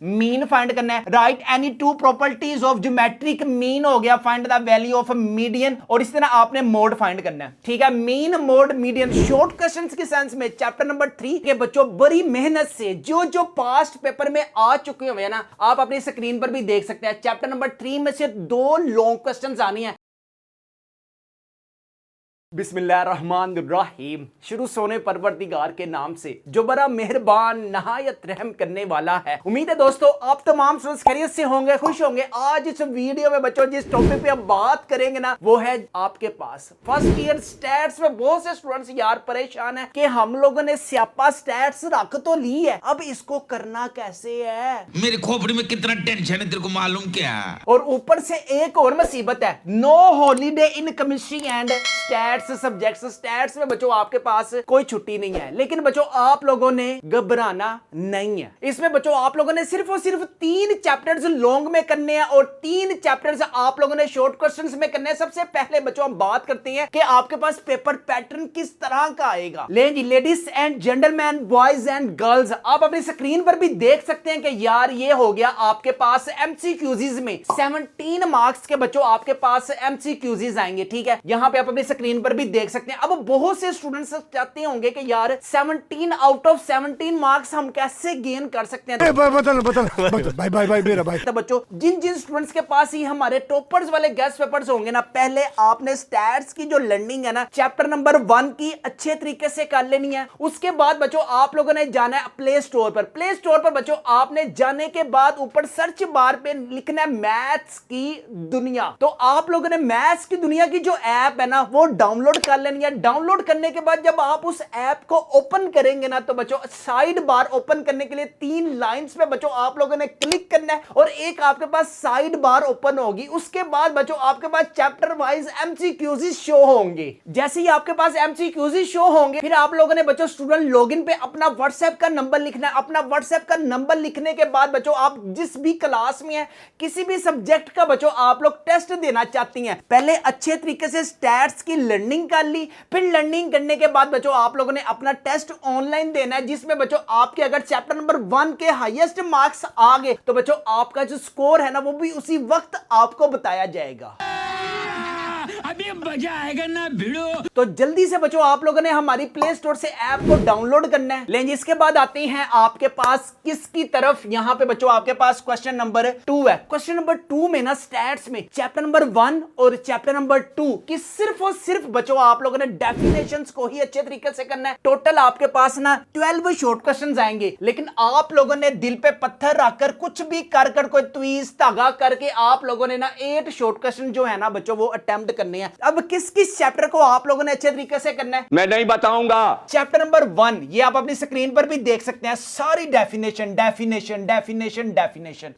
Mean find करना है। Right any two properties of geometric mean हो गया, find the value of median, और इस तरह आपने मोड फाइंड करना है। ठीक है, mean mode median short questions के सेंस में चैप्टर नंबर 3 के बच्चों बड़ी मेहनत से जो जो पास्ट पेपर में आ चुके हुए हैं ना, आप अपनी स्क्रीन पर भी देख सकते हैं। चैप्टर नंबर 3 में से 2 लॉन्ग क्वेश्चंस आनी है। बिस्मिल्लाहिर्रहमानिर्रहीम, शुरू सोने परवरदिगार के नाम से जो बड़ा मेहरबान नहायत रहम करने वाला है। उम्मीद है दोस्तों आप तमाम स्टूडेंट्स खैरियत से होंगे, खुश होंगे। आज इस वीडियो में बच्चों जिस टॉपिक पे हम बात करेंगे ना, वो है आपके पास फर्स्ट ईयर स्टैट्स में बहुत से स्टूडेंट्स यार परेशान है कि हम लोगों ने स्यापा स्टैट्स रख तो ली है, अब इसको करना कैसे है। मेरी खोपड़ी में कितना टेंशन है तेरे को मालूम क्या? और ऊपर से एक और मुसीबत है, no holiday in chemistry and stats subjects. Stats में बच्चों आपके पास कोई छुट्टी नहीं है, लेकिन बच्चों आप लोगों ने घबराना नहीं है। इसमें बच्चों आप लोगों ने सिर्फ और सिर्फ 3 चैप्टर्स लॉन्ग में करने हैं और 3 चैप्टर्स आप लोगों ने शॉर्ट क्वेश्चंस में करने हैं। सबसे पहले बच्चों हम बात करते हैं कि आपके पास पेपर पैटर्न किस तरह का आएगा। Ladies and gentleman, boys and girls, आप अपनी स्क्रीन पर भी देख सकते हैं कि यार ये हो गया आपके पास एमसीक्यूज में 17 मार्क्स के बच्चों आपके पास एमसीक्यूज आएंगे। ठीक है, यहां पे आप अपनी स्क्रीन पर भी देख सकते हैं। अब बहुत से स्टूडेंट्स चाहते होंगे कि यार 17 आउट ऑफ 17 मार्क्स हम कैसे गेन कर सकते हैं। भाई मेरा भाई। तो बच्चों जिन जिन स्टूडेंट्स के पास ही हमारे टॉपर्स वाले गेस्ट पेपर्स होंगे ना, पहले आपने स्टैट्स की जो लर्निंग है ना चैप्टर नंबर 1 की अच्छे तरीके से कर लेनी है। उसके बाद बच्चों आप लोगों ने जाना है प्ले स्टोर पर। प्ले स्टोर पर बच्चों आपने जाने के बाद ऊपर सर्च बार पे लिखना है मैथ्स की दुनिया। तो आप लोगों ने मैथ्स की दुनिया की जो ऐप है ना वो डाउनलोड कर लेनी है। डाउनलोड करने के बाद जब आप उस ऐप को ओपन करेंगे ना, तो बच्चों साइड बार ओपन करने के लिए 3 लाइंस पे बच्चों आप लोगों ने क्लिक करना है और एक आपके पास साइड बार ओपन होगी। उसके बाद बच्चों आपके पास चैप्टर वाइज एमसीक्यूज शो होंगे। जैसे ही आपके पास एमसीक्यूज शो होंगे, फिर आप लोगों ने बच्चों स्टूडेंट लॉगिन पे अपना व्हाट्सएप का नंबर लिखना है। अपना व्हाट्सएप का नंबर लिखने के बाद बच्चों आप जिस भी क्लास में है, किसी भी सब्जेक्ट का बच्चों आप लोग टेस्ट देना चाहती हैं, पहले अच्छे तरीके से स्टैट्स की लर्निंग कर ली। फिर लर्निंग करने के बाद बच्चों आप लोगों ने अपना टेस्ट ऑनलाइन देना है, जिसमें बच्चों आपके अगर चैप्टर नंबर 1 के हाईएस्ट मार्क्स आ गए तो बच्चों आपका जो स्कोर है ना वो भी उसी वक्त आपको बताया जाएगा। अभी मजा आएगा ना भिड़ो। तो जल्दी से बच्चों आप लोगों ने हमारी प्ले स्टोर से ऐप को डाउनलोड करना है। लेकिन इसके बाद आते हैं आपके पास किसकी तरफ। यहां पे बच्चों आपके पास क्वेश्चन नंबर 2 है। क्वेश्चन नंबर 2 में ना स्टैट्स में चैप्टर नंबर 1 और चैप्टर नंबर 2 की सिर्फ और सिर्फ बच्चों आप लोगों ने डेफिनेशंस को ही अच्छे तरीके से करना है। टोटल आपके पास ना 12 शॉर्ट क्वेश्चंस आएंगे, लेकिन आप लोगों ने दिल पे पत्थर रखकर कुछ भी कर कोई ट्वीज धागा करके आप लोगों ने ना 8 शॉर्ट क्वेश्चन जो है ना बच्चों वो अटेम्प्ट करने हैं। अब किस किस चैप्टर को आप लोगों ने अच्छे तरीके से करना है मैं नहीं बताऊंगा। चैप्टर नंबर 1 ये आप अपनी स्क्रीन पर भी देख सकते हैं, सारी डेफिनेशन।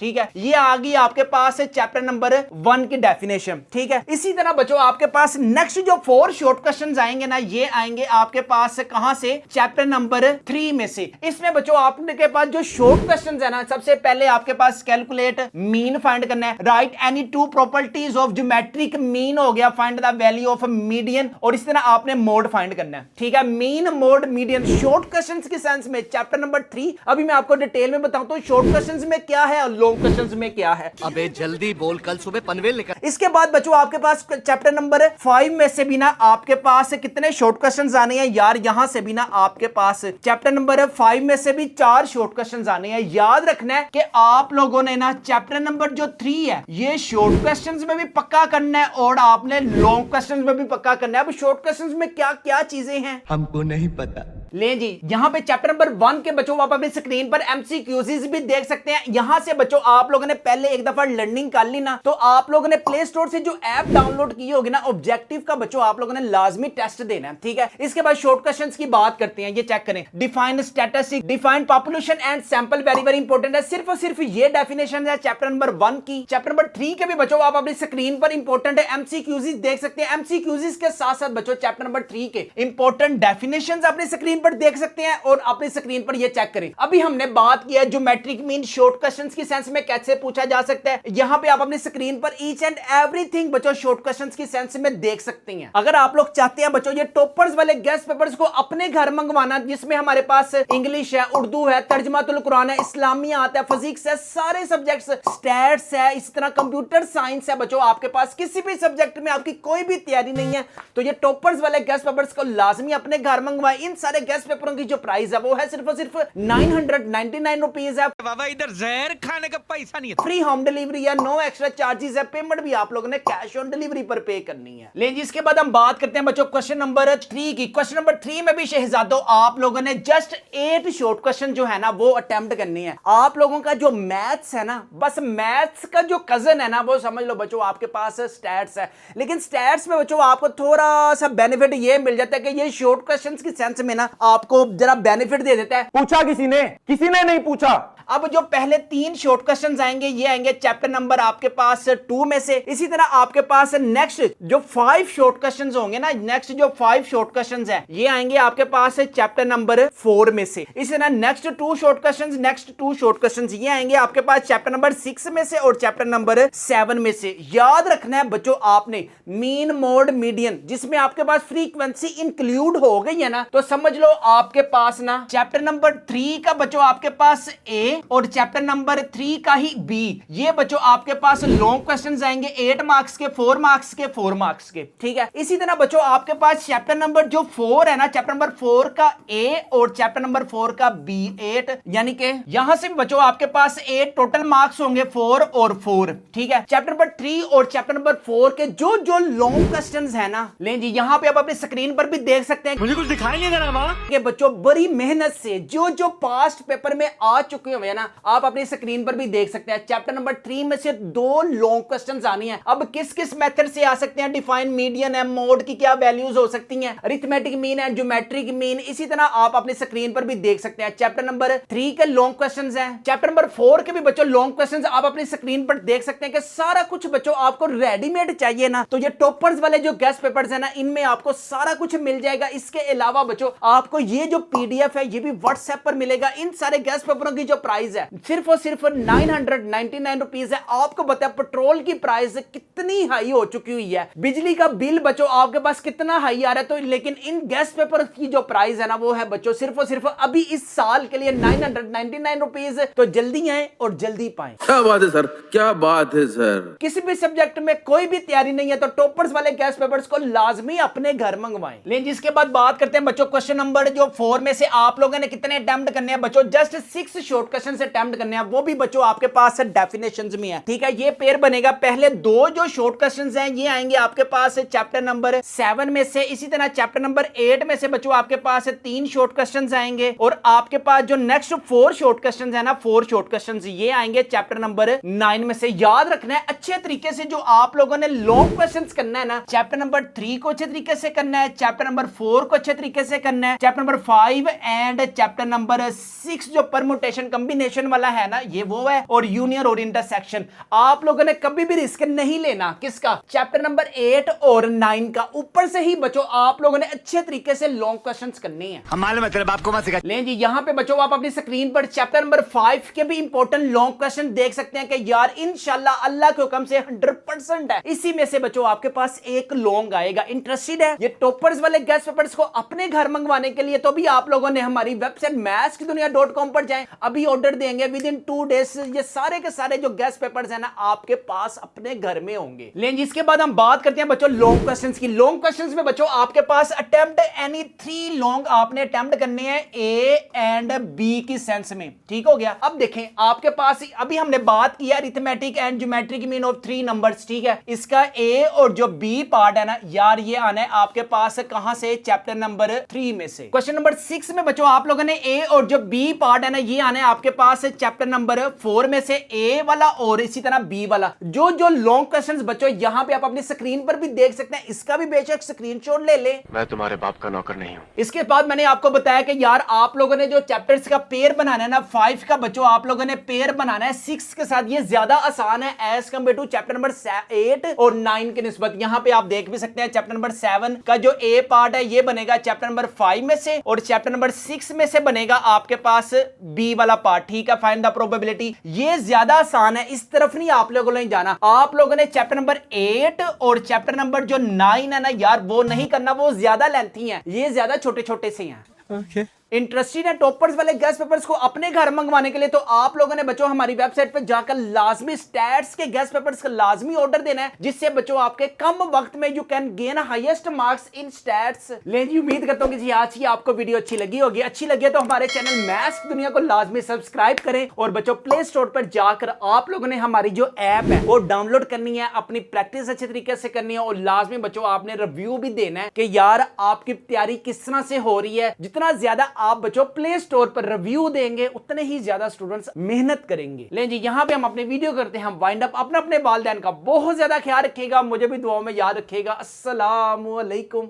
ठीक है, ये आ गई आपके पास है चैप्टर नंबर 1 की डेफिनेशन। ठीक है, इसी तरह बच्चों आपके पास नेक्स्ट जो 4 शॉर्ट क्वेश्चंस आएंगे ना, ये आएंगे आपके पास कहां से, चैप्टर नंबर 3 में से। इसमें बच्चों आपके पास जो शॉर्ट क्वेश्चंस है ना, सबसे पहले आपके पास कैलकुलेट मीन फाइंड करना है। Right any two properties of geometric mean हो गया, find the value of median, और इस तरह आपने मोड फाइंड करना है। ठीक है, mean mode median short questions के सेंस में चैप्टर नंबर 3। अभी मैं आपको डिटेल में बताऊं तो शॉर्ट क्वेश्चंस में क्या है और लॉन्ग क्वेश्चंस में क्या है। अबे जल्दी बोल, कल सुबह पनवेल निकल। इसके बाद बच्चों आपके पास चैप्टर नंबर 5 में से भी ना आपके पास कितने शॉर्ट क्वेश्चंस आने हैं यार, यहां से भी ना आपके पास चैप्टर नंबर 5 में से भी 4 शॉर्ट क्वेश्चंस आने हैं। याद रखना है कि आप लोगों ने ना चैप्टर नंबर जो 3 है ये शॉर्ट क्वेश्चंस में भी पक्का करना है और आपने लॉन्ग क्वेश्चंस में भी पक्का करना है। अब शॉर्ट क्वेश्चंस में क्या क्या चीजें हैं हमको नहीं पता। ले जी, यहां पे चैप्टर नंबर 1 के बच्चों आप अपनी स्क्रीन पर एमसीक्यूज भी देख सकते हैं। यहां से बच्चों आप लोगों ने पहले एक दफा लर्निंग कर ली ना, तो आप लोगों ने प्ले स्टोर से जो ऐप डाउनलोड की होगी ना, ऑब्जेक्टिव का बच्चों आप लोगों ने लाजमी टेस्ट देना है। ठीक है, इसके बाद शॉर्ट क्वेश्चंस की बात करते हैं, ये चेक करें। Define statistic, define population and sample, very very important है। सिर्फ और सिर्फ ये डेफिनेशन है चैप्टर नंबर 1 की। चैप्टर नंबर 3 के भी बच्चों आप अपनी स्क्रीन पर इंपॉर्टेंट है, एमसीक्यूज देख सकते हैं। एमसीक्यूज के साथ साथ बच्चों चैप्टर नंबर 3 के इंपॉर्टेंट डेफिनेशंस अपनी स्क्रीन स्क्रीन पर देख सकते हैं और अपनी स्क्रीन पर ये चेक करें। अभी हमने बात किया ज्योमेट्रिक मीन शॉर्ट क्वेश्चंस की सेंस में कैसे पूछा जा सकता है। यहां पे आप अपनी स्क्रीन पर ईच एंड एवरीथिंग बच्चों शॉर्ट क्वेश्चंस की सेंस में देख सकते हैं। अगर आप लोग चाहते हैं बच्चों ये टॉपर्स वाले गेस्ट पेपर्स को अपने घर मंगवाना, जिसमें हमारे पास इंग्लिश है, उर्दू है, तर्जमातुल कुरान है, इस्लामियात है, फिजिक्स है, सारे सब्जेक्ट्स, स्टैट्स है, इस तरह कंप्यूटर साइंस है बच्चों, आपके पास किसी भी सब्जेक्ट में आपकी कोई भी तैयारी नहीं है तो ये टॉपर्स वाले गेस्ट पेपर्स को लाजमी अपने घर मंगवाएं। इन सारे गेस्ट पेपरों की जो प्राइस है वो है सिर्फ और सिर्फ 999 रुपीज है। बाबा इधर जहर खाने का पैसा नहीं है। फ्री होम डिलीवरी है, नो एक्स्ट्रा चार्जेस है, पेमेंट भी आप लोगों ने कैश ऑन डिलीवरी पर पे करनी है। लेकिन इसके बाद हम बात करते हैं बच्चों क्वेश्चन नंबर 3 की। क्वेश्चन नंबर 3 में भी शहजादों आप लोगों ने जस्ट 8 शॉर्ट क्वेश्चन जो है ना वो अटेम्प्ट करनी है। आप लोगों का जो मैथ्स है ना, बस मैथ्स का जो कजन है ना वो समझ लो बच्चों आपके पास स्टैट्स है। लेकिन स्टैट्स में बच्चों आपको थोड़ा सा बेनिफिट ये मिल जाता है कि ये शॉर्ट क्वेश्चंस की सेंस में ना आपको जरा बेनिफिट दे देता है। पूछा किसी ने नहीं पूछा। अब जो पहले 3 शॉर्ट क्वेश्चंस आएंगे ये आएंगे चैप्टर नंबर आपके पास 2 में से। इसी तरह आपके पास नेक्स्ट जो 5 शॉर्ट क्वेश्चंस होंगे ना, नेक्स्ट जो 5 शॉर्ट क्वेश्चंस हैं ये आएंगे आपके पास चैप्टर नंबर 4 में से। इसी तरह नेक्स्ट 2 शॉर्ट क्वेश्चंस ये आएंगे आपके पास चैप्टर नंबर 6 में से और चैप्टर नंबर 7 में से। याद रखना है बच्चों आपने मीन मोड मीडियन जिसमें आपके पास फ्रीक्वेंसी इंक्लूड हो गई है ना, तो समझ लो आपके पास ना चैप्टर नंबर 3 का बच्चों आपके पास ए और चैप्टर नंबर 3 का ही बी, ये बच्चों आपके पास लॉन्ग क्वेश्चंस आएंगे 8 मार्क्स के, 4 मार्क्स के, 4 मार्क्स के। ठीक है, इसी तरह बच्चों आपके पास चैप्टर नंबर जो 4 है ना, चैप्टर नंबर 4 का ए और चैप्टर नंबर 4 का बी 8, यानी कि यहां से बच्चों आपके पास 8 टोटल मार्क्स होंगे 4 और 4। ठीक है, चैप्टर नंबर 3 और चैप्टर नंबर 4 के जो जो लॉन्ग क्वेश्चंस है ना, लें जी यहां पे आप अपनी स्क्रीन पर भी देख सकते हैं। मुझे कुछ दिखाई नहीं दे रहा वहां कि बच्चों बड़ी मेहनत से जो जो पास्ट पेपर में आ चुके हुए हैं ना, आप अपनी स्क्रीन पर भी देख सकते हैं। चैप्टर नंबर 3 में से 2 लॉन्ग क्वेश्चंस आनी है। अब किस किस मेथड से आ सकते हैं, डिफाइन मीडियन है, मोड की क्या वैल्यूज हो सकती हैं, अरिथमेटिक मीन है, ज्योमेट्रिक मीन, इसी तरह आप अपनी स्क्रीन पर भी देख सकते हैं। चैप्टर नंबर 3 के लॉन्ग क्वेश्चंस हैं, चैप्टर नंबर 4 के भी बच्चों लॉन्ग क्वेश्चंस आप अपनी स्क्रीन पर देख सकते हैं कि सारा कुछ बच्चों आपको रेडीमेड चाहिए ना, तो ये टॉपर्स वाले जो गेस्ट पेपर्स है ना इनमें आपको सारा कुछ मिल जाएगा। इसके अलावा बच्चों आपको ये जो पीडीएफ है ये भी व्हाट्सएप पर मिलेगा। इन सारे गेस्ट पेपरों की जो प्राइस है सिर्फ और सिर्फ 999 रुपीज है। आपको पता है पेट्रोल की प्राइस कितनी हाई हो चुकी हुई है, बिजली का बिल बच्चों आपके पास कितना हाई आ रहा है, तो लेकिन इन गेस्ट पेपर की जो प्राइस है ना वो है बच्चों सिर्फ और सिर्फ अभी इस साल के लिए 999 रुपीज। तो जल्दी आए और जल्दी पाएं। क्या बात है सर, क्या बात है सर। किसी भी सब्जेक्ट में कोई भी तैयारी नहीं है तो टॉपर्स वाले गेस्ट पेपर्स को लाजमी अपने घर मंगवाएं। लेकिन जिसके बाद बात करते हैं बच्चों क्वेश्चन नंबर जो 4 में से आप लोगों ने कितने अटेम्प्ट करने हैं बच्चों, जस्ट 6 शॉर्ट क्वेश्चन अटेम्प्ट करने हैं, वो भी बच्चों आपके पास डेफिनेशंस में है। ठीक है, ये पेयर बनेगा। पहले 2 जो शॉर्ट क्वेश्चंस हैं ये आएंगे आपके पास चैप्टर नंबर 7 में से। इसी तरह चैप्टर नंबर 8 में से बच्चों आपके पास 3 शॉर्ट क्वेश्चंस आएंगे और आपके पास जो नेक्स्ट 4 शॉर्ट क्वेश्चंस है ना, 4 शॉर्ट क्वेश्चंस ये आएंगे चैप्टर नंबर 9 में से। याद रखना है अच्छे तरीके से जो आप लोगों ने लॉन्ग क्वेश्चंस करना है ना, चैप्टर नंबर 3 को अच्छे तरीके से करना है, चैप्टर नंबर 4 को अच्छे तरीके से करना है, chapter number 5 and chapter number 6 जो परमुटेशन कॉम्बिनेशन वाला है ना ये वो है, और यूनियन और इंटरसेक्शन। आप लोगों ने कभी भी रिस्क नहीं लेना किसका, चैप्टर नंबर 8 और 9 का। ऊपर से ही बच्चों आप लोगों ने अच्छे तरीके से लॉन्ग क्वेश्चंस करने हैं। हमारे मतलब आपको मत सिखा। लें जी यहां पे बच्चों आप अपनी स्क्रीन पर चैप्टर नंबर 5 के भी इंपॉर्टेंट लॉन्ग क्वेश्चन देख सकते हैं कि यार इंशाल्लाह अल्लाह के हुक्म से 100% है। इसी में से बच्चों आपके पास एक लॉन्ग आएगा। इंटरेस्टेड है ये टॉपर्स वाले गेस्ट पेपर्स को अपने घर मंगवाने के लिए, तो भी आप लोगों ने हमारी वेबसाइट mathskidunia.com पर जाएं, अभी ऑर्डर देंगे विद इन 2 डेज ये सारे के सारे जो गेस्ट पेपर्स है ना आपके पास अपने घर में होंगे। लेकिन इसके बाद हम बात करते हैं बच्चों लॉन्ग क्वेश्चंस की। लॉन्ग क्वेश्चंस में बच्चों आपके पास अटेम्प्ट एनी 3 लॉन्ग आपने अटेम्प्ट करने हैं ए एंड बी की सेंस में। ठीक हो गया। अब देखें आपके पास अभी हमने बात किया arithmetic and geometric mean of 3 numbers. ठीक है, इसका ए और जो बी पार्ट है ना यार ये आना है आपके पास कहां से, चैप्टर नंबर 3 में से। क्वेश्चन नंबर 6 में बच्चों आप लोगों ने ए और जो बी पार्ट है ना ये आना है आपके पास चैप्टर नंबर 4 में से, ए वाला और इसी तरह बी वाला। जो जो लॉन्ग क्वेश्चंस बच्चों यहां पे आप अपनी स्क्रीन पर भी देख सकते हैं, इसका भी बेशक स्क्रीनशॉट ले ले। मैं तुम्हारे बाप का नौकर नहीं हूँ। इसके बाद मैंने आपको बताया कि यार आप लोगों ने जो चैप्टर्स का पेयर बनाना है ना, 5 का बच्चों आप लोगों ने पेयर बनाना है 6 के साथ। ये ज्यादा आसान है as compare to chapter number 8 और 9 के निस्बत। यहां पे आप देख भी सकते हैं चैप्टर नंबर 7 का जो ए पार्ट है ये बनेगा चैप्टर नंबर 5 में से और चैप्टर नंबर 6 में से बनेगा आपके पास बी वाला पार्ट। ठीक है, फाइंड द प्रोबेबिलिटी। ये ज्यादा आसान है, इस तरफ नहीं आप लोगों ने जाना। आप लोगों ने चैप्टर नंबर 8 और चैप्टर नंबर जो 9 है ना यार, वो नहीं करना, वो ज्यादा लेंथी है, ये ज्यादा छोटे छोटे से हैं। इंटरेस्टेड है टॉपर्स वाले गैस पेपर्स को अपने घर मंगवाने के लिए, तो आप लोगों ने बच्चों हमारी वेबसाइट पे जाकर लाजमी स्टैट्स के गैस पेपर्स का लाजमी ऑर्डर देना है, जिससे बच्चों आपके कम वक्त में you can gain highest marks in stats. लेकिन उम्मीद करता हूं कि जी आज की आपको वीडियो अच्छी लगी होगी। अच्छी लगी तो हमारे चैनल मैथ्स की दुनिया को लाजमी सब्सक्राइब करें और बच्चों प्ले स्टोर पर जाकर आप लोगों ने हमारी जो ऐप है वो डाउनलोड करनी है, अपनी प्रैक्टिस अच्छे तरीके से करनी है और लाजमी बच्चों आपने रिव्यू भी देना है कि यार आपकी तैयारी किस तरह से हो रही है। जितना ज्यादा आप बच्चों प्ले स्टोर पर रिव्यू देंगे उतने ही ज्यादा स्टूडेंट्स मेहनत करेंगे। लेकिन जी यहां पे हम अपने वीडियो करते हैं वाइंड अप। अपने वालिदैन का बहुत ज्यादा ख्याल रखिएगा, मुझे भी दुआओं में याद रखिएगा। अस्सलाम वालेकुम।